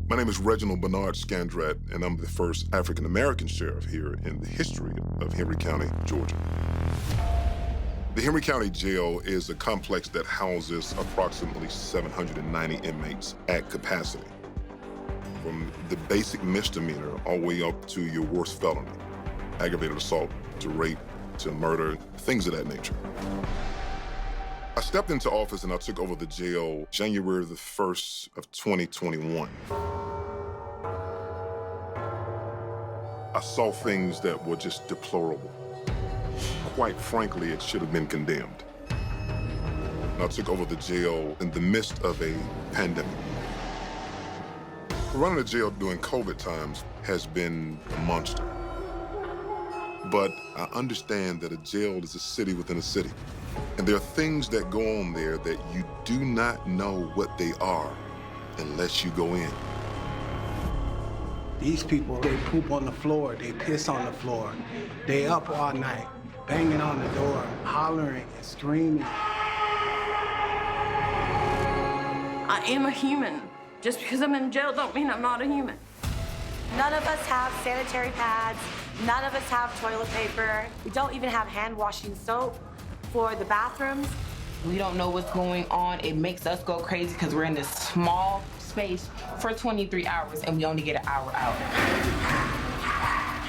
My name is Reginald Bernard Scandrett, and I'm the first African-American sheriff here in the history of Henry County, Georgia. The Henry County Jail is a complex that houses approximately 790 inmates at capacity, from the basic misdemeanor all the way up to your worst felony, aggravated assault, to rape, to murder, things of that nature. I stepped into office and I took over the jail January the 1st of 2021. I saw things that were just deplorable. Quite frankly, it should have been condemned. I took over the jail in the midst of a pandemic. Running a jail during COVID times has been a monster. But I understand that a jail is a city within a city. And there are things that go on there that you do not know what they are unless you go in. These people, they poop on the floor, they piss on the floor. They up all night, banging on the door, hollering and screaming. I am a human. Just because I'm in jail don't mean I'm not a human. None of us have sanitary pads. None of us have toilet paper. We don't even have hand washing soap for the bathrooms. We don't know what's going on. It makes us go crazy because we're in this small space for 23 hours and we only get an hour out.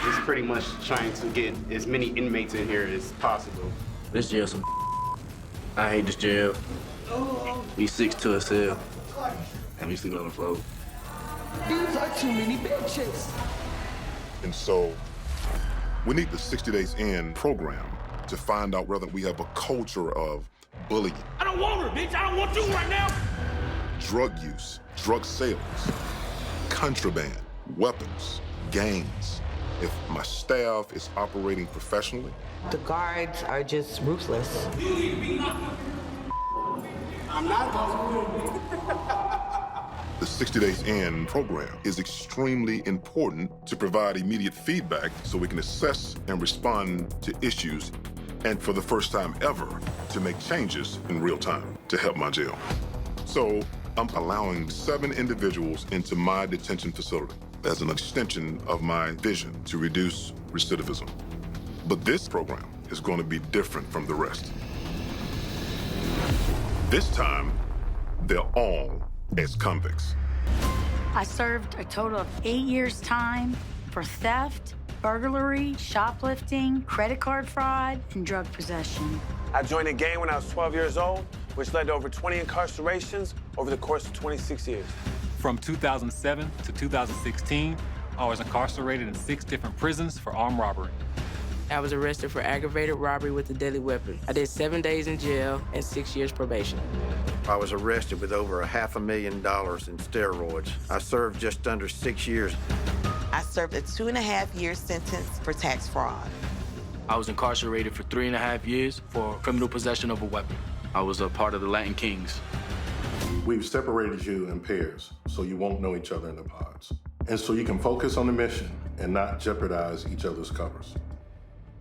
It's pretty much trying to get as many inmates in here as possible. This jail some I hate this jail. We 6 to a cell and we sleep on the floor. These are too many bitches. And so we need the 60 Days In program to find out whether we have a culture of bullying. I don't want her, bitch. I don't want you right now. Drug use, drug sales, contraband, weapons, gangs. If my staff is operating professionally, The guards are just ruthless. I'm not going the 60 Days In program is extremely important to provide immediate feedback so we can assess and respond to issues, and for the first time ever, to make changes in real time to help my jail. So I'm allowing 7 individuals into my detention facility as an extension of my vision to reduce recidivism. But this program is going to be different from the rest. This time, they're all ex-convicts. I served a total of 8 years' time for theft, burglary, shoplifting, credit card fraud, and drug possession. I joined a gang when I was 12 years old, which led to over 20 incarcerations over the course of 26 years. From 2007 to 2016, I was incarcerated in 6 different prisons for armed robbery. I was arrested for aggravated robbery with a deadly weapon. I did 7 days in jail and 6 years probation. I was arrested with over $500,000 in steroids. I served just under 6 years. I served a 2.5-year sentence for tax fraud. I was incarcerated for 3.5 years for criminal possession of a weapon. I was a part of the Latin Kings. We've separated you in pairs so you won't know each other in the pods. And so you can focus on the mission and not jeopardize each other's covers.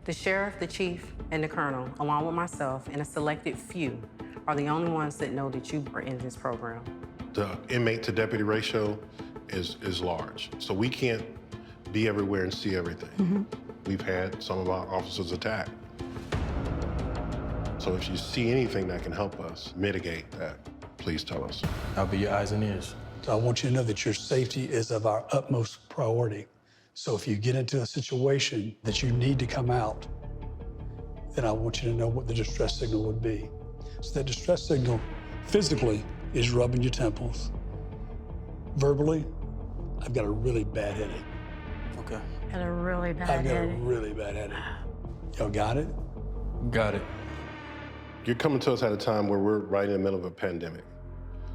The sheriff, the chief, and the colonel, along with myself and a selected few, are the only ones that know that you are in this program. The inmate to deputy ratio is large, so we can't be everywhere and see everything. We've had some of our officers attacked. So if you see anything that can help us mitigate that, please tell us. I'll be your eyes and ears. I want you to know that your safety is of our utmost priority. So if you get into a situation that you need to come out, then I want you to know what the distress signal would be. So that distress signal physically is rubbing your temples. Verbally, I've got a really bad headache. Okay. Got a really bad I've got headache. a really bad headache. Y'all got it? Got it. You're coming to us at a time where we're right in the middle of a pandemic.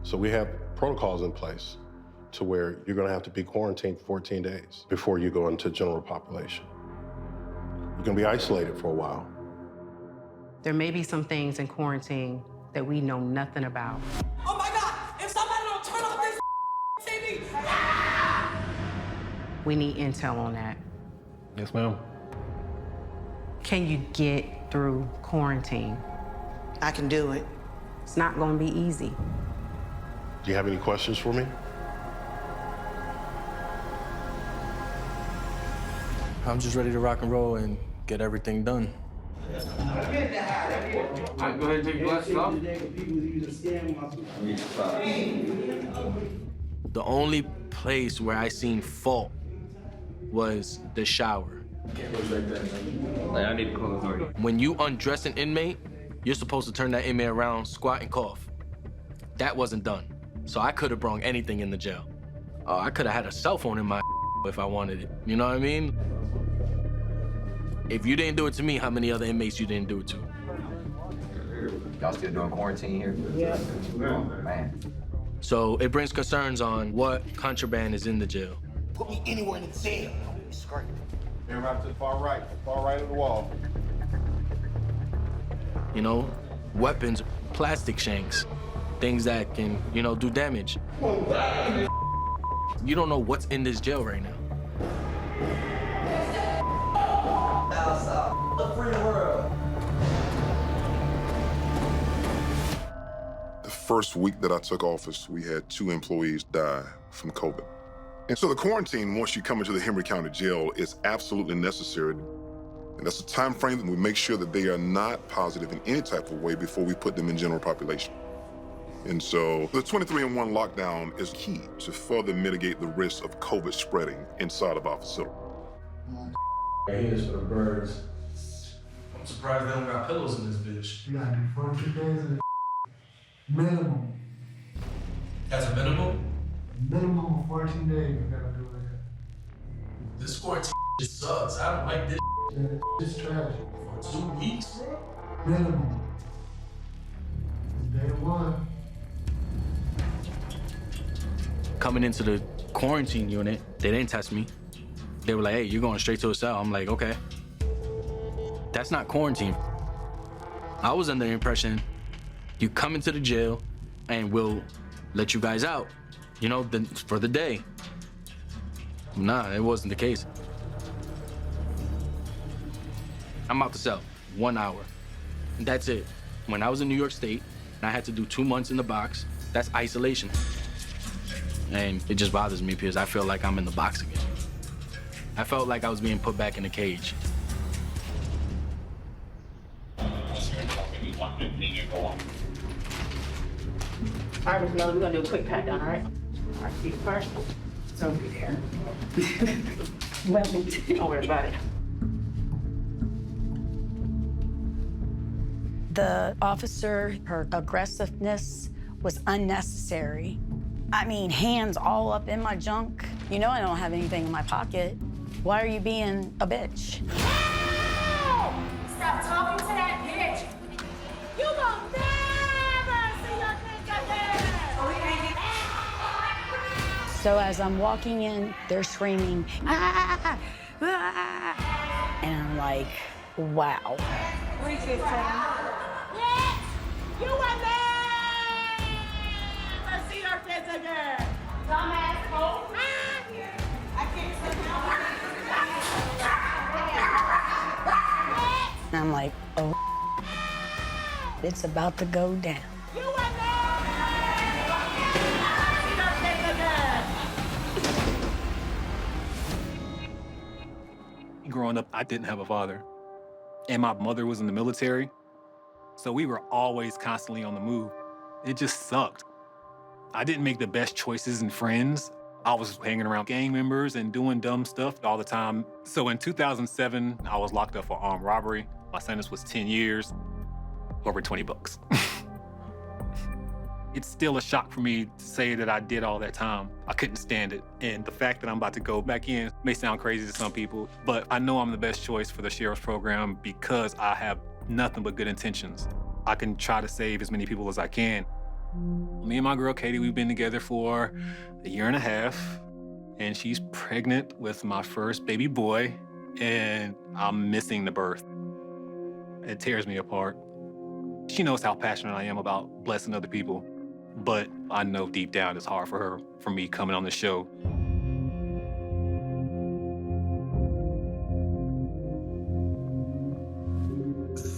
So we have protocols in place to where you're gonna have to be quarantined for 14 days before you go into general population. You're gonna be isolated for a while. There may be some things in quarantine that we know nothing about. Oh my God! If somebody don't turn off this TV! We need intel on that. Yes, ma'am. Can you get through quarantine? I can do it. It's not gonna be easy. Do you have any questions for me? I'm just ready to rock and roll and get everything done. All right, go ahead and take your glasses off. The only place where I seen fault was the shower. Like, I need clothes already. When you undress an inmate, you're supposed to turn that inmate around, squat, and cough. That wasn't done. So I could have brought anything in the jail. I could have had a cell phone in my if I wanted it. You know what I mean? If you didn't do it to me, how many other inmates you didn't do it to? Y'all still doing quarantine here? Yeah. Man. So it brings concerns on what contraband is in the jail. Put me anywhere in the jail. It's great. And right to the far right of the wall. You know, weapons, plastic shanks, things that can, do damage. You don't know what's in this jail right now. The free world. The first week that I took office, we had 2 employees die from COVID. And so the quarantine, once you come into the Henry County Jail, is absolutely necessary. And that's a time frame that we make sure that they are not positive in any type of way before we put them in general population. And so the 23-in-1 lockdown is key to further mitigate the risk of COVID spreading inside of our facility. Here's for the birds. I'm surprised they don't got pillows in this bitch. You gotta do 42 days in the minimum. As a minimum? Minimum of 14 days you gotta do it. This quarantine just sucks. I don't like this. Yeah, it's trash. For 2 weeks, bro? Minimum. Day 1. Coming into the quarantine unit, they didn't test me. They were like, hey, you're going straight to a cell. I'm like, okay. That's not quarantine. I was under the impression you come into the jail and we'll let you guys out, for the day. Nah, it wasn't the case. I'm out the cell, 1 hour. And that's it. When I was in New York State, and I had to do 2 months in the box, that's isolation. And it just bothers me because I feel like I'm in the box again. I felt like I was being put back in a cage. All right, Miss Miller, we're gonna do a quick pat down, all right? All right, feet first. It's over there. Don't worry about it. The officer, her aggressiveness was unnecessary. I mean, hands all up in my junk. I don't have anything in my pocket. Why are you being a bitch? Stop talking to that bitch. You will never see your kids again. So as I'm walking in, they're screaming, ah, ah, and I'm like, wow. Yes, you will never see your kids again. Dumbass hoe. I can't sit down. And I'm like, oh, it's about to go down. You will never see your kids again. Growing up, I didn't have a father. And my mother was in the military. So we were always constantly on the move. It just sucked. I didn't make the best choices in friends. I was hanging around gang members and doing dumb stuff all the time. So in 2007, I was locked up for armed robbery. My sentence was 10 years, over 20 bucks. It's still a shock for me to say that I did all that time. I couldn't stand it. And the fact that I'm about to go back in may sound crazy to some people, but I know I'm the best choice for the sheriff's program because I have nothing but good intentions. I can try to save as many people as I can. Me and my girl, Katie, we've been together for 1.5 years, and she's pregnant with my first baby boy, and I'm missing the birth. It tears me apart. She knows how passionate I am about blessing other people, but I know deep down it's hard for her, for me coming on the show.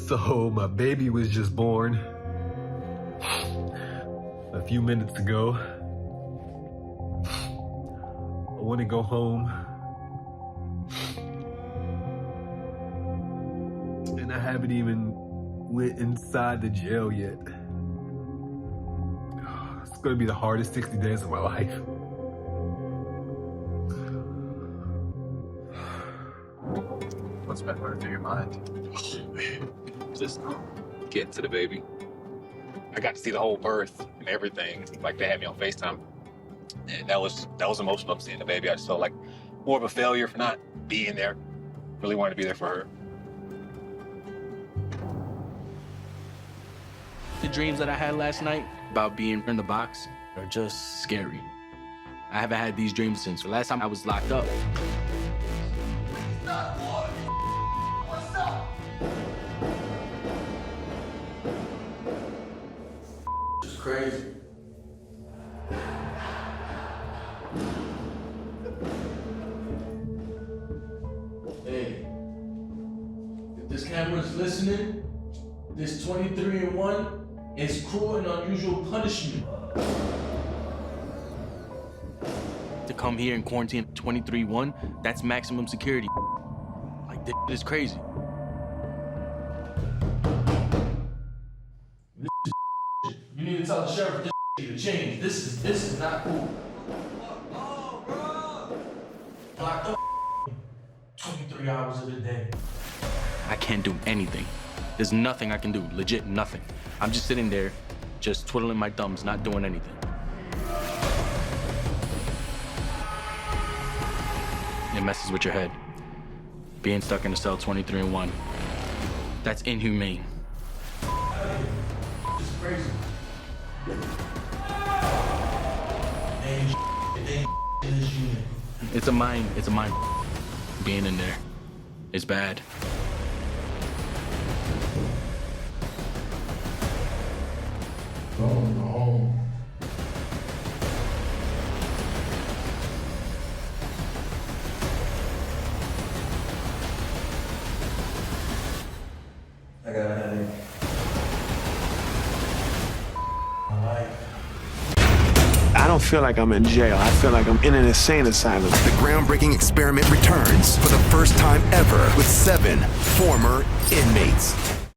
So my baby was just born a few minutes ago. I want to go home. I haven't even went inside the jail yet. It's gonna be the hardest 60 days of my life. What's been running through your mind? Just getting to the baby. I got to see the whole birth and everything. Like, they had me on FaceTime. And that was emotional, seeing the baby. I just felt like more of a failure for not being there. Really wanted to be there for her. The dreams that I had last night about being in the box are just scary. I haven't had these dreams since the last time I was locked up. What's up? It's crazy. Hey, if this camera's listening, this 23-1 is cruel and unusual punishment. To come here and quarantine 23-1, that's maximum security. Like, this is crazy. You need to tell the sheriff this need to change. This is not cool. Locked up 23 hours of the day. I can't do anything. There's nothing I can do, legit nothing. I'm just sitting there, just twiddling my thumbs, not doing anything. It messes with your head. Being stuck in a cell 23-1, that's inhumane. It's crazy. In this unit. It's a mind being in there. It's bad. Go home. I got a headache. I don't feel like I'm in jail. I feel like I'm in an insane asylum. The groundbreaking experiment returns for the first time ever with 7 former inmates.